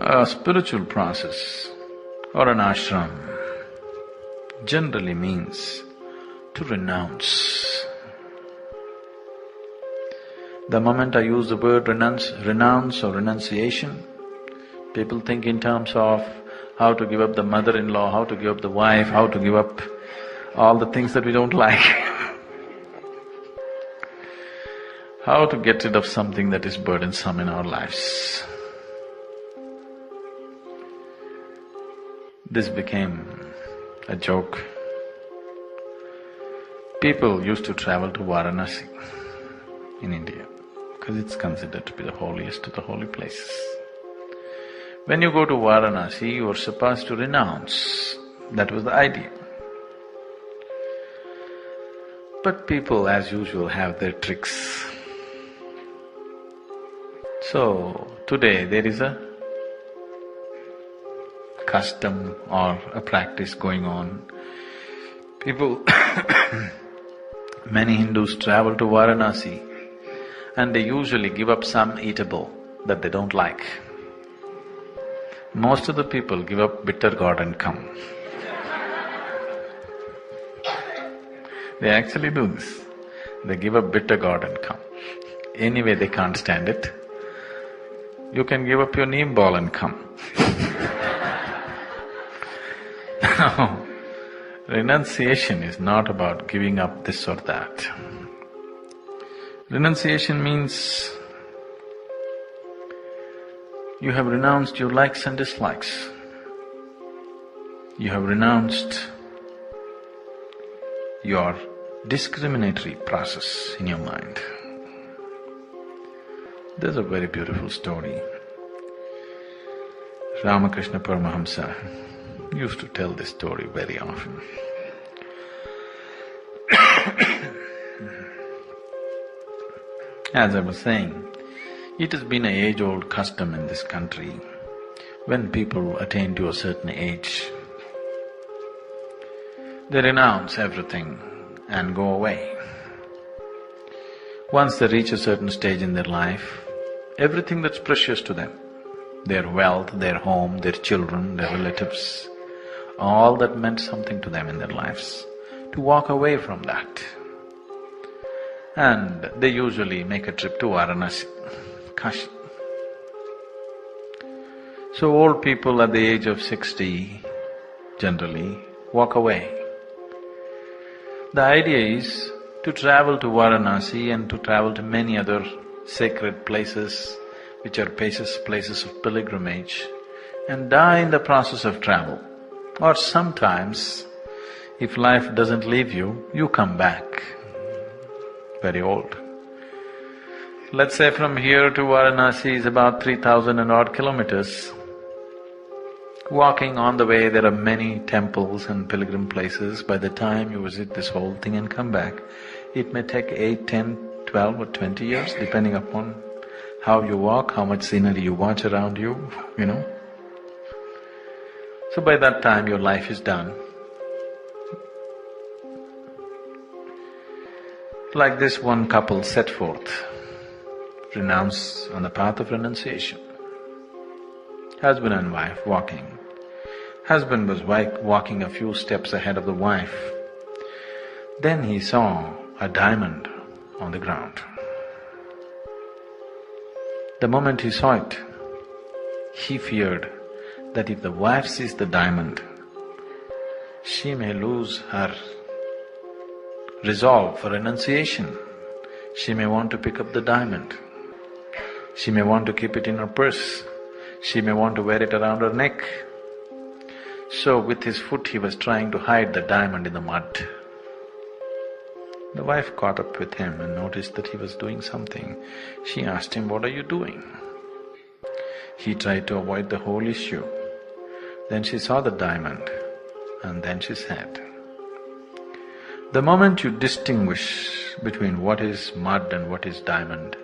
A spiritual process or an ashram generally means to renounce. The moment I use the word renounce or renunciation, people think in terms of how to give up the mother-in-law, how to give up the wife, how to give up all the things that we don't like how to get rid of something that is burdensome in our lives. This became a joke. People used to travel to Varanasi in India because it's considered to be the holiest of the holy places. When you go to Varanasi, you are supposed to renounce. That was the idea. But people, as usual, have their tricks. So, today there is a custom or a practice going on. People many Hindus travel to Varanasi and they usually give up some eatable that they don't like. Most of the people give up bitter gourd and come. They actually do this. They give up bitter gourd and come. Anyway, they can't stand it. You can give up your neem ball and come. Now, renunciation is not about giving up this or that. Renunciation means you have renounced your likes and dislikes. You have renounced your discriminatory process in your mind. There's a very beautiful story. Ramakrishna Paramahamsa used to tell this story very often. As I was saying, it has been an age-old custom in this country. When people attain to a certain age, they renounce everything and go away. Once they reach a certain stage in their life, everything that's precious to them, their wealth, their home, their children, their relatives, all that meant something to them in their lives, to walk away from that. And they usually make a trip to Varanasi, Kashi. So old people at the age of 60 generally walk away. The idea is to travel to Varanasi and to travel to many other sacred places which are places of pilgrimage and die in the process of travel. Or sometimes, if life doesn't leave you, you come back very old. Let's say from here to Varanasi is about 3,000 and odd kilometers. Walking on the way, there are many temples and pilgrim places. By the time you visit this whole thing and come back, it may take 8, 10, 12 or 20 years, depending upon how you walk, how much scenery you watch around you, you know. So by that time your life is done. Like this one couple set forth, renounce on the path of renunciation. Husband and wife walking. Husband was walking a few steps ahead of the wife. Then he saw a diamond on the ground. The moment he saw it, he feared that if the wife sees the diamond, she may lose her resolve for renunciation. She may want to pick up the diamond. She may want to keep it in her purse. She may want to wear it around her neck. So with his foot he was trying to hide the diamond in the mud. The wife caught up with him and noticed that he was doing something. She asked him, "What are you doing?" He tried to avoid the whole issue. Then she saw the diamond and then she said, "The moment you distinguish between what is mud and what is diamond,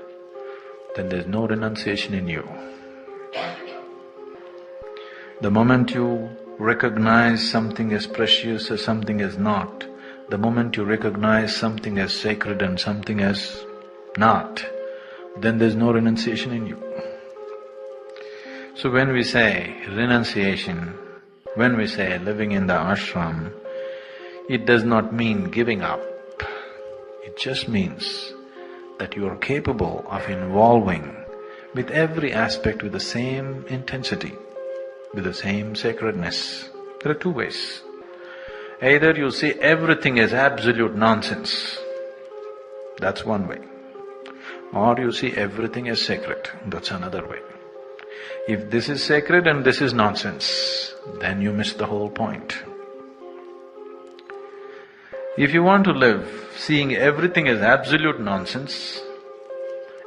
then there's no renunciation in you. The moment you recognize something as precious or something as not, the moment you recognize something as sacred and something as not, then there's no renunciation in you." So when we say renunciation, when we say living in the ashram, it does not mean giving up. It just means that you are capable of involving with every aspect with the same intensity, with the same sacredness. There are two ways. Either you see everything as absolute nonsense, that's one way, or you see everything as sacred, that's another way. If this is sacred and this is nonsense, then you miss the whole point. If you want to live seeing everything as absolute nonsense,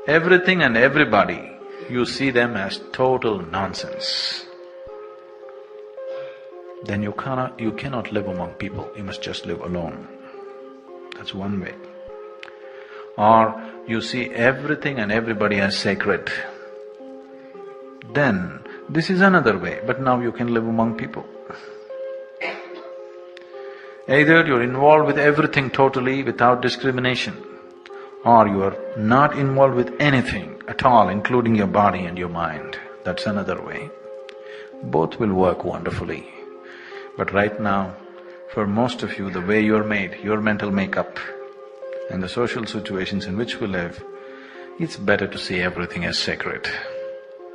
everything and everybody, you see them as total nonsense, then you cannot live among people, you must just live alone. That's one way. Or you see everything and everybody as sacred, then this is another way, but now you can live among people. Either you're involved with everything totally without discrimination, or you are not involved with anything at all, including your body and your mind. That's another way. Both will work wonderfully. But right now, for most of you, the way you're made, your mental makeup and the social situations in which we live, it's better to see everything as sacred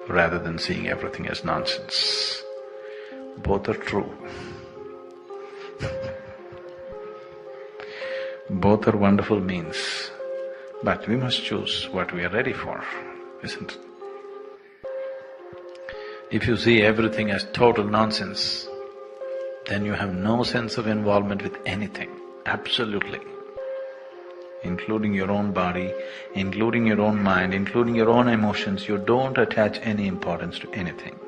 rather than seeing everything as nonsense. Both are true. Both are wonderful means, but we must choose what we are ready for, isn't it? If you see everything as total nonsense, then you have no sense of involvement with anything, absolutely. Including your own body, including your own mind, including your own emotions, you don't attach any importance to anything.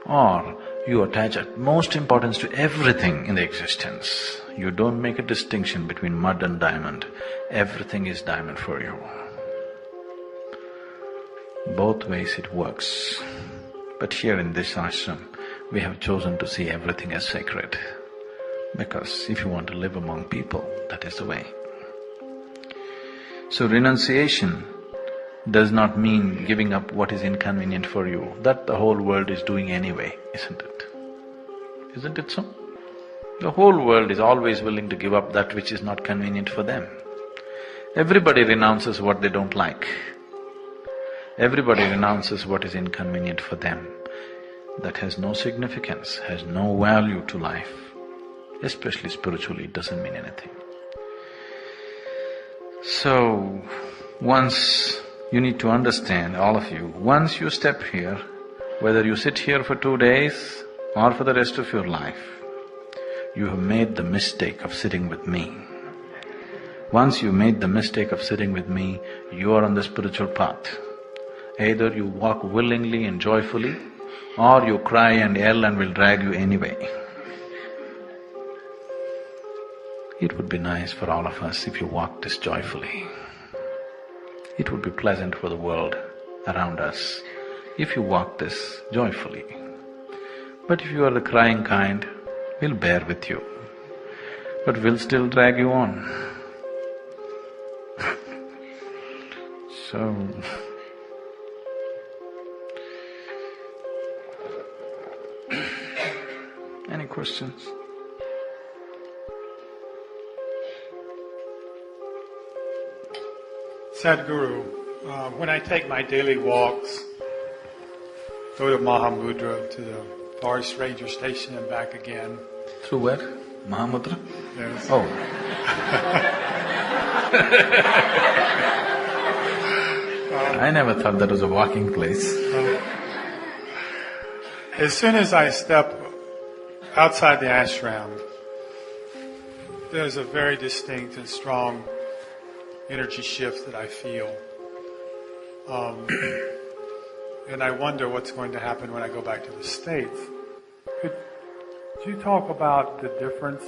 Or you attach utmost importance to everything in the existence. You don't make a distinction between mud and diamond. Everything is diamond for you. Both ways it works. But here in this ashram, we have chosen to see everything as sacred. Because if you want to live among people, that is the way. So renunciation does not mean giving up what is inconvenient for you. That the whole world is doing anyway, isn't it? Isn't it so? The whole world is always willing to give up that which is not convenient for them. Everybody renounces what they don't like. Everybody renounces what is inconvenient for them. That has no significance, has no value to life. Especially spiritually, it doesn't mean anything. So, once you need to understand, all of you, once you step here, whether you sit here for 2 days or for the rest of your life, you have made the mistake of sitting with me. Once you made the mistake of sitting with me, you are on the spiritual path. Either you walk willingly and joyfully, or you cry and yell and will drag you anyway. It would be nice for all of us if you walked this joyfully. It would be pleasant for the world around us if you walk this joyfully. But if you are the crying kind, we'll bear with you, but we'll still drag you on. So… Any questions? Sadguru, when I take my daily walks, go to Mahamudra, to the Forest Ranger Station and back again. Through where? Mahamudra? Yes. Oh. I never thought that was a walking place. As soon as I step outside the ashram, there's a very distinct and strong energy shift that I feel. And I wonder what's going to happen when I go back to the States. Could you talk about the difference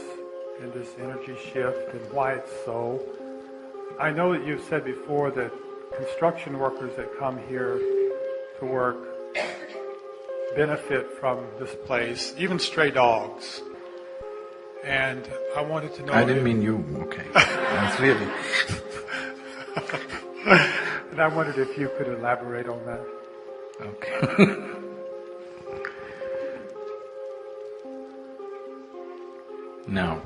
in this energy shift and why it's so? I know that you've said before that construction workers that come here to work benefit from this place, even stray dogs. And I wanted to know… I didn't mean you, okay. That's really… And I wondered if you could elaborate on that. Okay. Now,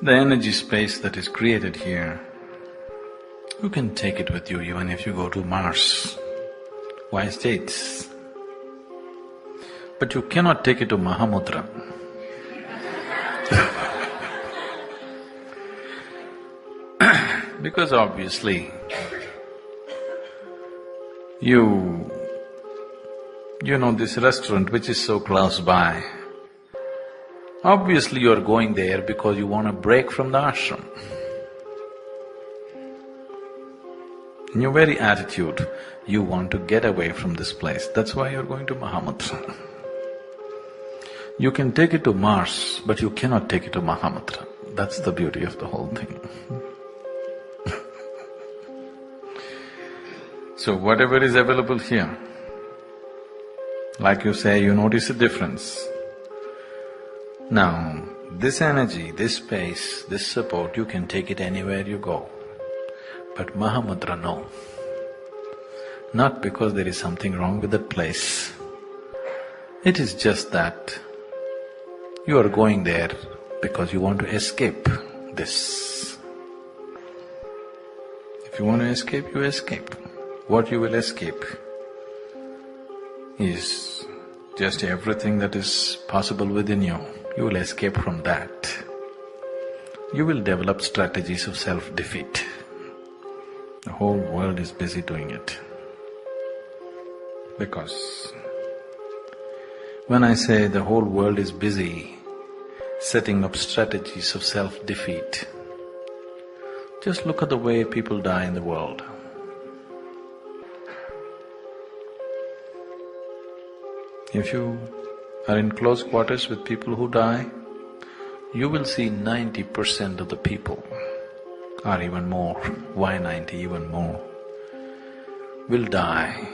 the energy space that is created here, you can take it with you even if you go to Mars. Why states? But you cannot take it to Mahamudra. Because obviously, you know this restaurant which is so close by, obviously you are going there because you want a break from the ashram. In your very attitude, you want to get away from this place, that's why you're going to Mahamudra. You can take it to Mars, but you cannot take it to Mahamudra. That's the beauty of the whole thing. So whatever is available here, like you say, you notice a difference. Now, this energy, this space, this support, you can take it anywhere you go. But Mahamudra, no. Not because there is something wrong with that place. It is just that you are going there because you want to escape this. If you want to escape, you escape. What you will escape is just everything that is possible within you. You will escape from that. You will develop strategies of self-defeat. The whole world is busy doing it. Because when I say the whole world is busy setting up strategies of self-defeat, just look at the way people die in the world. If you are in close quarters with people who die, you will see 90% of the people, or even more, why 90, even more, will die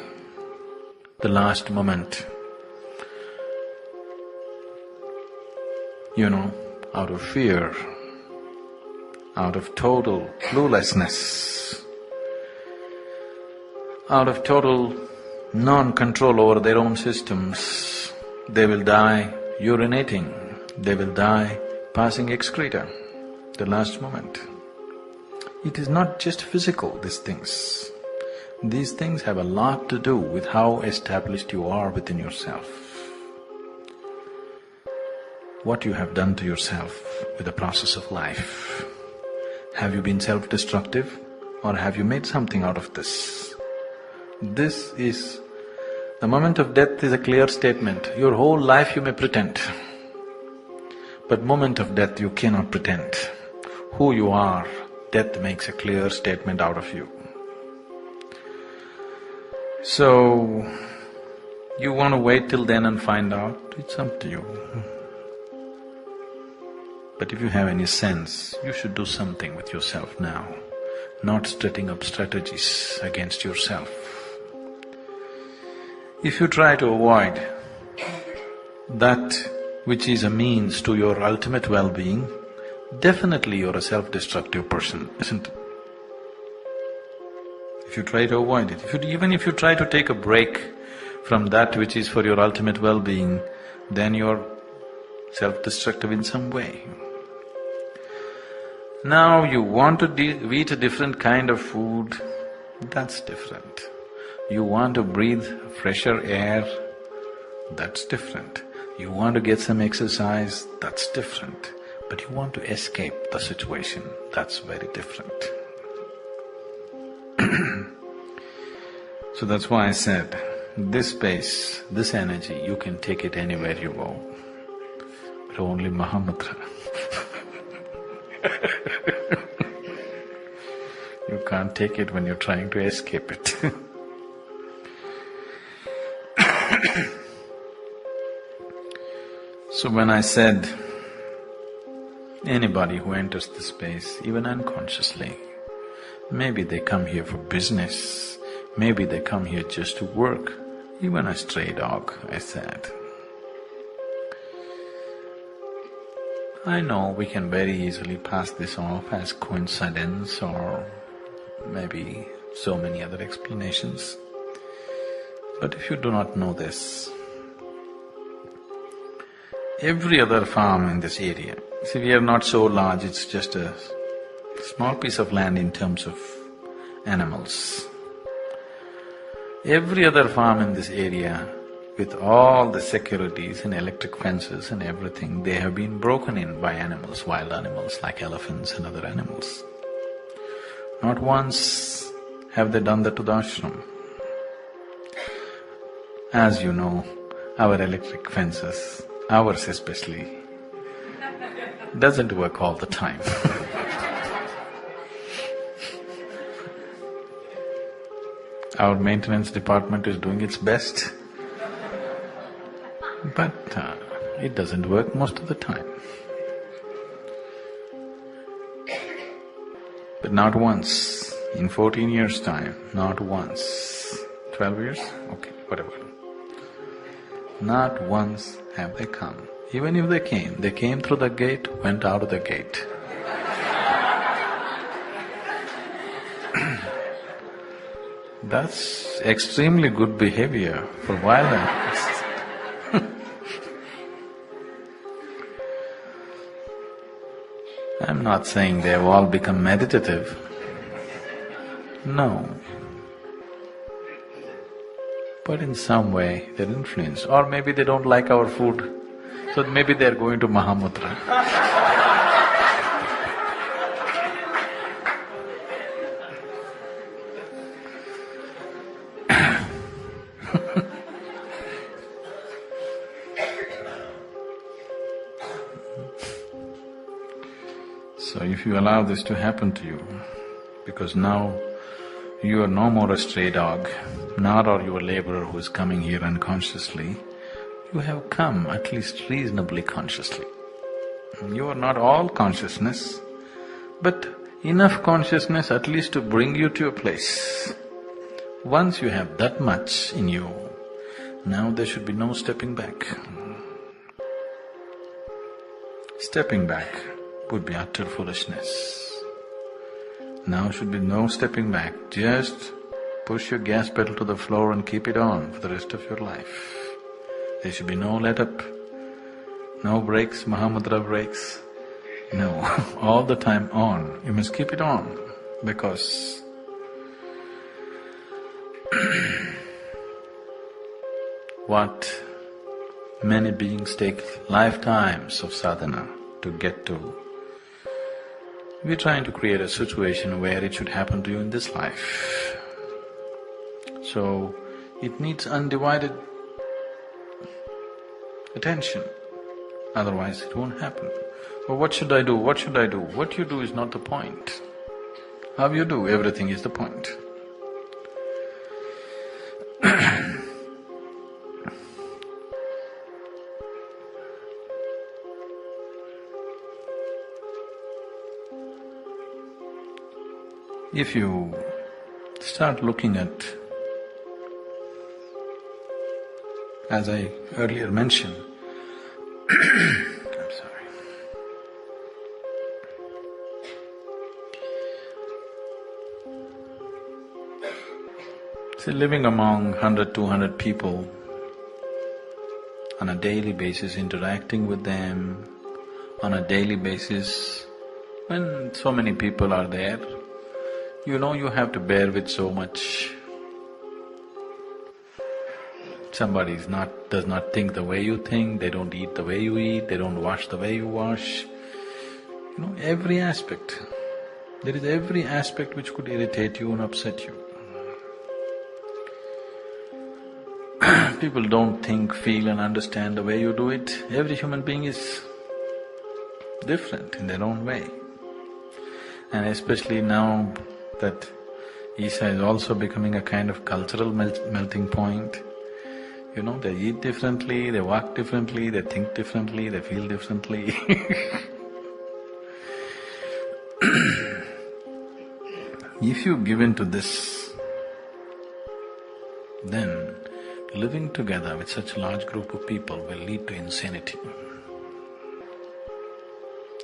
the last moment, out of fear, out of total cluelessness, out of total non-control over their own systems. They will die urinating, they will die passing excreta, the last moment. It is not just physical, these things. These things have a lot to do with how established you are within yourself. What you have done to yourself with the process of life. Have you been self-destructive or have you made something out of this? This is… the moment of death is a clear statement. Your whole life you may pretend, but moment of death you cannot pretend. Who you are, death makes a clear statement out of you. So, you want to wait till then and find out, it's up to you. But if you have any sense, you should do something with yourself now, not setting up strategies against yourself. If you try to avoid that which is a means to your ultimate well-being, definitely you're a self-destructive person, isn't it? If you try to avoid it, even if you try to take a break from that which is for your ultimate well-being, then you're self-destructive in some way. Now you want to eat a different kind of food, that's different. You want to breathe fresher air, that's different. You want to get some exercise, that's different. But you want to escape the situation, that's very different. So that's why I said, this space, this energy, you can take it anywhere you go, but only Mahamudra. You can't take it when you're trying to escape it. So when I said, anybody who enters this space, even unconsciously, maybe they come here for business, maybe they come here just to work, even a stray dog, I said. I know we can very easily pass this off as coincidence or maybe so many other explanations. But if you do not know this, every other farm in this area, see, we are not so large, it's just a small piece of land in terms of animals. Every other farm in this area, with all the securities and electric fences and everything, they have been broken in by animals, wild animals like elephants and other animals. Not once have they done that to the ashram. As you know, our electric fences, ours especially, doesn't work all the time. Our maintenance department is doing its best, but it doesn't work most of the time. But not once, in 14 years' time, not once. 12 years? Okay, whatever. Not once have they come. Even if they came through the gate, went out of the gate. That's extremely good behavior for wild animals. I'm not saying they have all become meditative. No. But in some way they're influenced, or maybe they don't like our food, so maybe they're going to Mahamudra. So if you allow this to happen to you, because now you are no more a stray dog, nor are you a laborer who is coming here unconsciously, you have come at least reasonably consciously. You are not all consciousness, but enough consciousness at least to bring you to a place. Once you have that much in you, now there should be no stepping back. Stepping back would be utter foolishness. Now should be no stepping back, just push your gas pedal to the floor and keep it on for the rest of your life. There should be no let up, no brakes, Mahamudra brakes, no, all the time on. You must keep it on, because what many beings take lifetimes of sadhana to get to, we're trying to create a situation where it should happen to you in this life. So, it needs undivided attention, otherwise it won't happen. But what should I do? What should I do? What you do is not the point. How you do everything is the point. If you start looking at, as I earlier mentioned, I'm sorry. See, living among 100, 200 people on a daily basis, interacting with them on a daily basis, when so many people are there, you know you have to bear with so much. Somebody does not think the way you think, they don't eat the way you eat, they don't wash the way you wash. You know, every aspect. There is every aspect which could irritate you and upset you. People don't think, feel and understand the way you do it. Every human being is different in their own way. And especially now that Isa is also becoming a kind of cultural melting point, you know, they eat differently, they walk differently, they think differently, they feel differently. If you give in to this, then living together with such a large group of people will lead to insanity.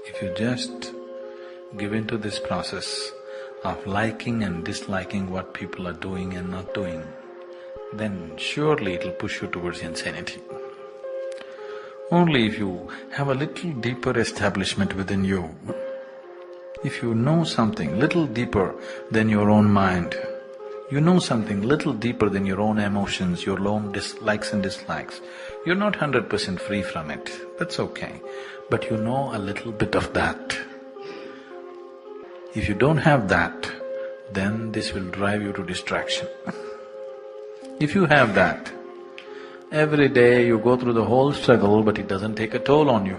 If you just give in to this process of liking and disliking what people are doing and not doing, then surely it'll push you towards insanity. Only if you have a little deeper establishment within you, if you know something little deeper than your own mind, you know something little deeper than your own emotions, your own likes and dislikes, you're not 100% free from it, that's okay, but you know a little bit of that. If you don't have that, then this will drive you to distraction. If you have that, every day you go through the whole struggle but it doesn't take a toll on you,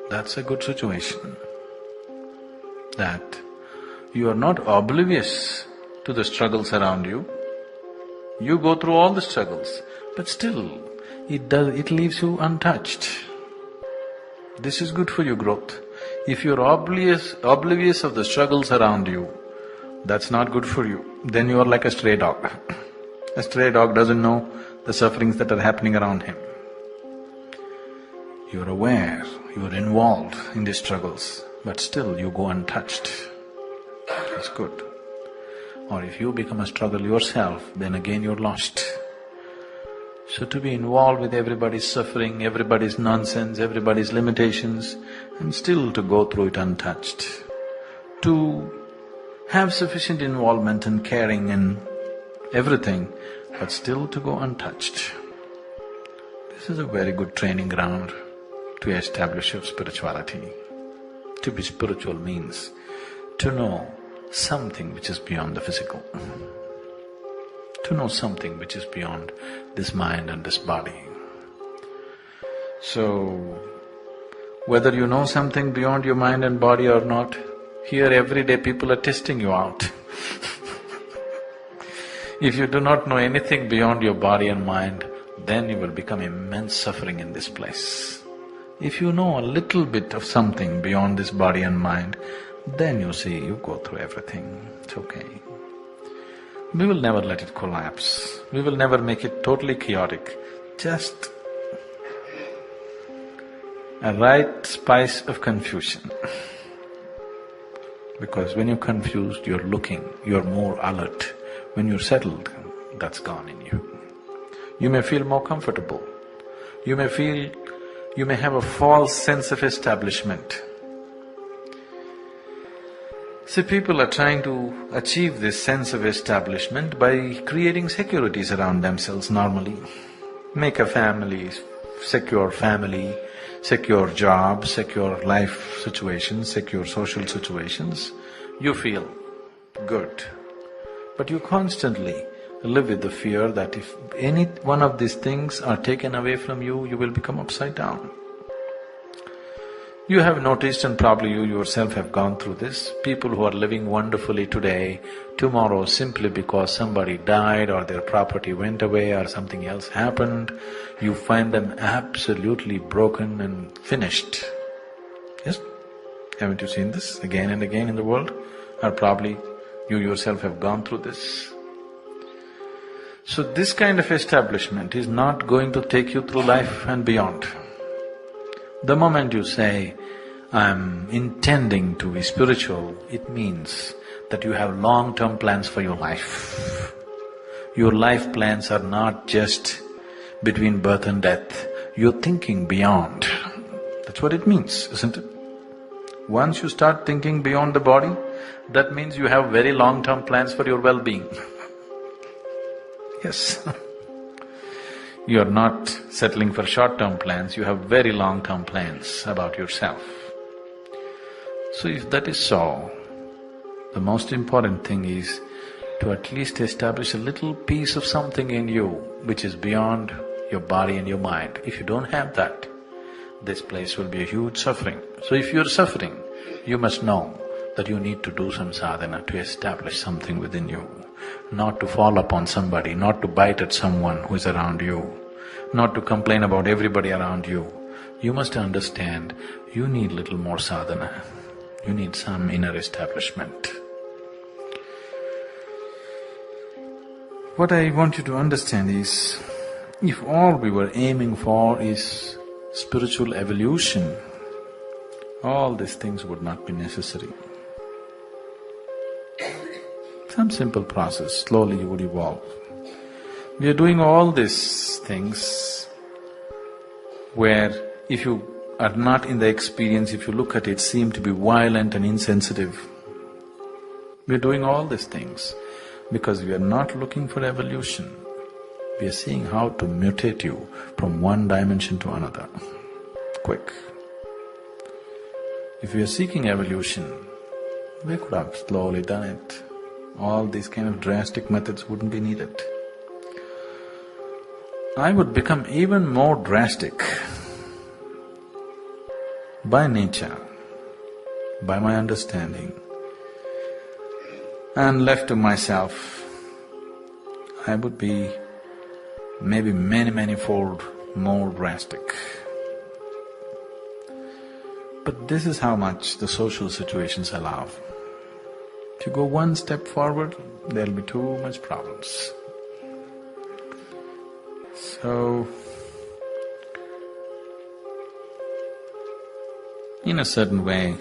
that's a good situation. That you are not oblivious to the struggles around you, you go through all the struggles, but still it leaves you untouched. This is good for your growth. If you're oblivious of the struggles around you, that's not good for you. Then you are like a stray dog. A stray dog doesn't know the sufferings that are happening around him. You're aware, you're involved in these struggles, but still you go untouched. That's good. Or if you become a struggle yourself, then again you're lost. So to be involved with everybody's suffering, everybody's nonsense, everybody's limitations, and still to go through it untouched. To have sufficient involvement and caring and everything, but still to go untouched. This is a very good training ground to establish your spirituality. To be spiritual means to know something which is beyond the physical, to know something which is beyond this mind and this body. So, whether you know something beyond your mind and body or not, here every day people are testing you out. If you do not know anything beyond your body and mind, then you will become immense suffering in this place. If you know a little bit of something beyond this body and mind, then you see, you go through everything, it's okay. We will never let it collapse, we will never make it totally chaotic, just a right spice of confusion. Because when you're confused, you're looking, you're more alert. When you're settled, that's gone in you. You may feel more comfortable, you may have a false sense of establishment. See, people are trying to achieve this sense of establishment by creating securities around themselves normally. Make a family, secure job, secure life situations, secure social situations. You feel good. But you constantly live with the fear that if any one of these things are taken away from you, you will become upside down. You have noticed, and probably you yourself have gone through this, people who are living wonderfully today, tomorrow simply because somebody died or their property went away or something else happened, you find them absolutely broken and finished. Yes? Haven't you seen this again and again in the world? Or probably you yourself have gone through this. So this kind of establishment is not going to take you through life and beyond. The moment you say, I'm intending to be spiritual, it means that you have long-term plans for your life. Your life plans are not just between birth and death, you're thinking beyond. That's what it means, isn't it? Once you start thinking beyond the body, that means you have very long-term plans for your well-being. Yes. You are not settling for short-term plans, you have very long-term plans about yourself. So if that is so, the most important thing is to at least establish a little piece of something in you which is beyond your body and your mind. If you don't have that, this place will be a huge suffering. So if you're suffering, you must know that you need to do some sadhana to establish something within you. Not to fall upon somebody, not to bite at someone who is around you, not to complain about everybody around you. You must understand, you need little more sadhana, you need some inner establishment. What I want you to understand is, if all we were aiming for is spiritual evolution, all these things would not be necessary. Some simple process, slowly you would evolve. We are doing all these things where if you are not in the experience, if you look at it, seem to be violent and insensitive. We are doing all these things because we are not looking for evolution. We are seeing how to mutate you from one dimension to another, quick. If we are seeking evolution, we could have slowly done it. All these kind of drastic methods wouldn't be needed. I would become even more drastic by nature, by my understanding, and left to myself, I would be maybe many-fold more drastic. But this is how much the social situations allow. If you go one step forward, there'll be too much problems. So, in a certain way,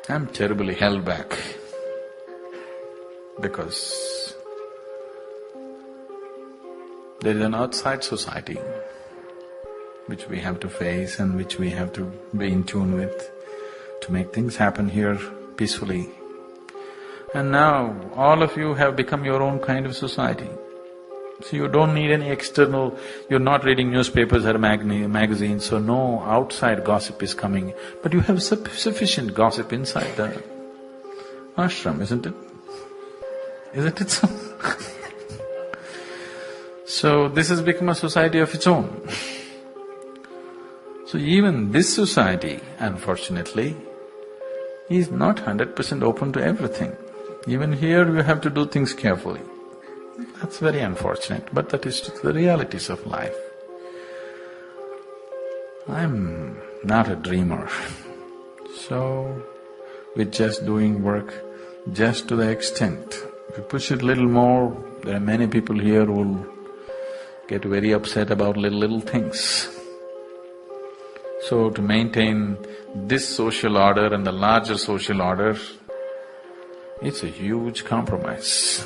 I'm terribly held back because there is an outside society which we have to face and which we have to be in tune with to make things happen here peacefully. And now all of you have become your own kind of society. So you don't need any external… you're not reading newspapers or magazines, so no outside gossip is coming. But you have sufficient gossip inside the ashram, isn't it? Isn't it so? So this has become a society of its own. So even this society, unfortunately, is not 100% open to everything. Even here you have to do things carefully. That's very unfortunate, but that is the realities of life. I'm not a dreamer, so with just doing work just to the extent. If you push it a little more, there are many people here who will get very upset about little things. So to maintain this social order and the larger social order, it's a huge compromise.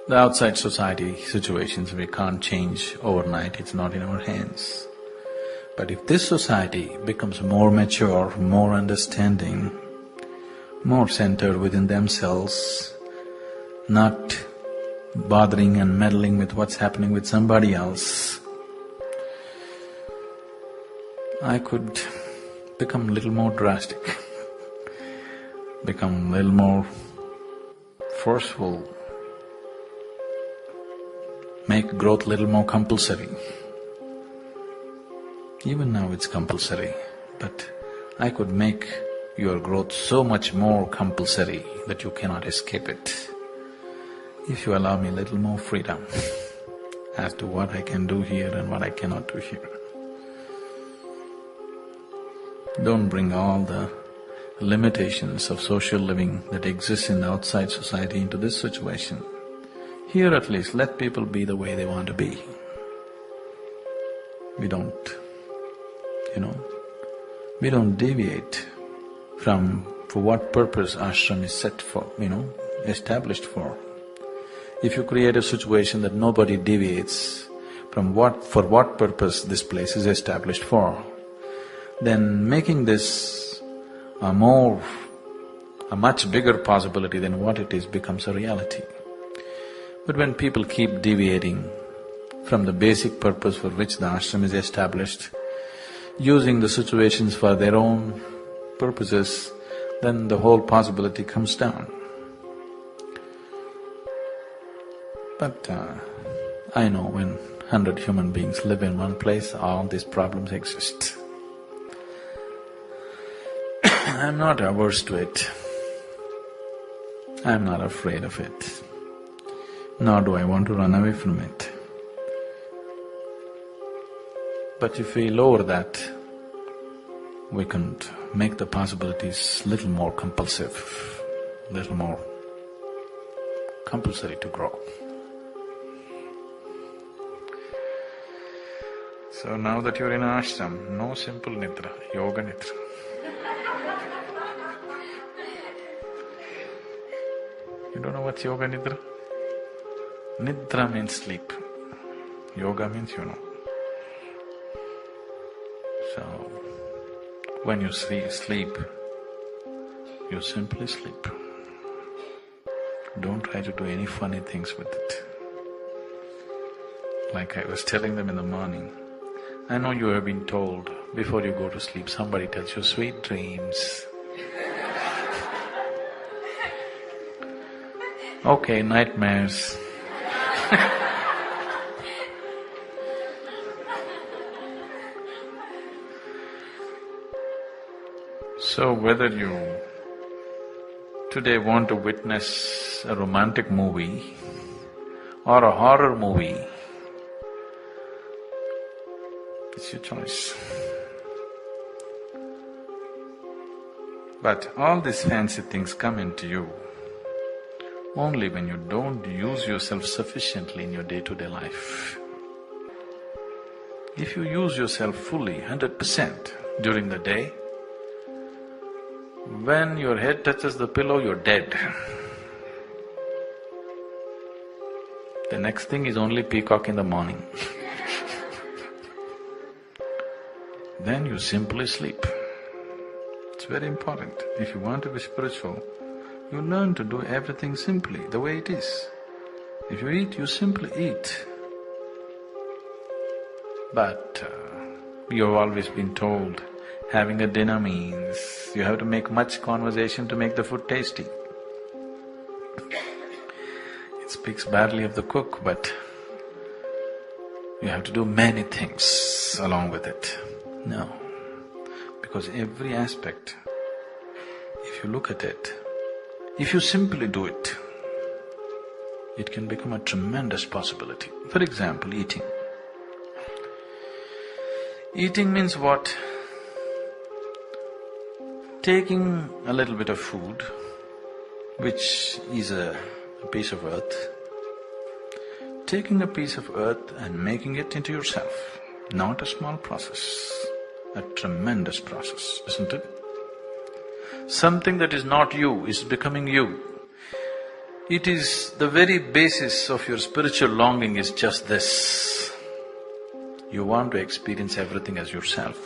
The outside society situations we can't change overnight, it's not in our hands. But if this society becomes more mature, more understanding, more centered within themselves, not bothering and meddling with what's happening with somebody else, I could become a little more drastic, become a little more forceful, make growth a little more compulsory. Even now it's compulsory, but I could make your growth so much more compulsory that you cannot escape it if you allow me a little more freedom as to what I can do here and what I cannot do here. Don't bring all the limitations of social living that exists in the outside society into this situation. Here at least, let people be the way they want to be. We don't, we don't deviate from for what purpose ashram is set for, established for. If you create a situation that nobody deviates from for what purpose this place is established for, then making this a much bigger possibility than what it is becomes a reality. But when people keep deviating from the basic purpose for which the ashram is established, using the situations for their own purposes, then the whole possibility comes down. But I know when 100 human beings live in one place, all these problems exist. I'm not averse to it. I'm not afraid of it, nor do I want to run away from it. But if we lower that, we can make the possibilities little more compulsive, little more compulsory to grow. So now that you're in ashram, no simple nidra, yoga nidra. You don't know what's yoga nidra? Nidra means sleep. Yoga means you know. So, when you sleep, you simply sleep. Don't try to do any funny things with it. Like I was telling them in the morning, I know you have been told, before you go to sleep, somebody tells you sweet dreams. Okay, nightmares. So whether you today want to witness a romantic movie or a horror movie, it's your choice. But all these fancy things come into you only when you don't use yourself sufficiently in your day-to-day life. If you use yourself fully, 100% during the day, when your head touches the pillow, you're dead. The next thing is only peacock in the morning. Then you simply sleep. It's very important. If you want to be spiritual, you learn to do everything simply, the way it is. If you eat, you simply eat. But you've always been told, having a dinner means you have to make much conversation to make the food tasty. It speaks badly of the cook, but you have to do many things along with it. No, because every aspect, if you look at it, if you simply do it, it can become a tremendous possibility. For example, eating. Eating means what? Taking a little bit of food, which is a piece of earth, taking a piece of earth and making it into yourself. Not a small process, a tremendous process, isn't it? Something that is not you is becoming you. It is the very basis of your spiritual longing is just this. You want to experience everything as yourself.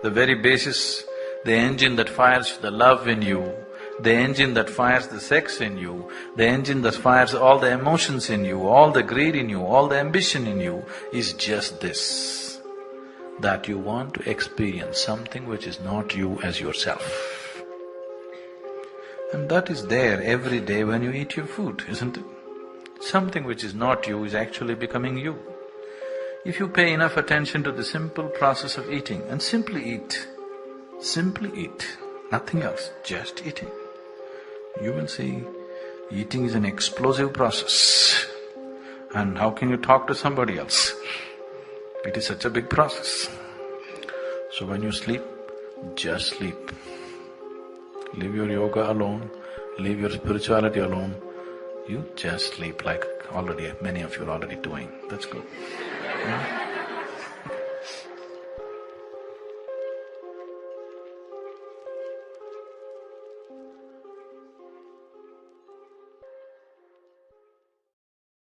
The very basis, the engine that fires the love in you, the engine that fires the sex in you, the engine that fires all the emotions in you, all the greed in you, all the ambition in you is just this, that you want to experience something which is not you as yourself. And that is there every day when you eat your food, isn't it? Something which is not you is actually becoming you. If you pay enough attention to the simple process of eating and simply eat, nothing else, just eating, you will see eating is an explosive process. And how can you talk to somebody else? It is such a big process. So when you sleep, just sleep. Leave your yoga alone, leave your spirituality alone. You just sleep like many of you are already doing. That's good. Yeah?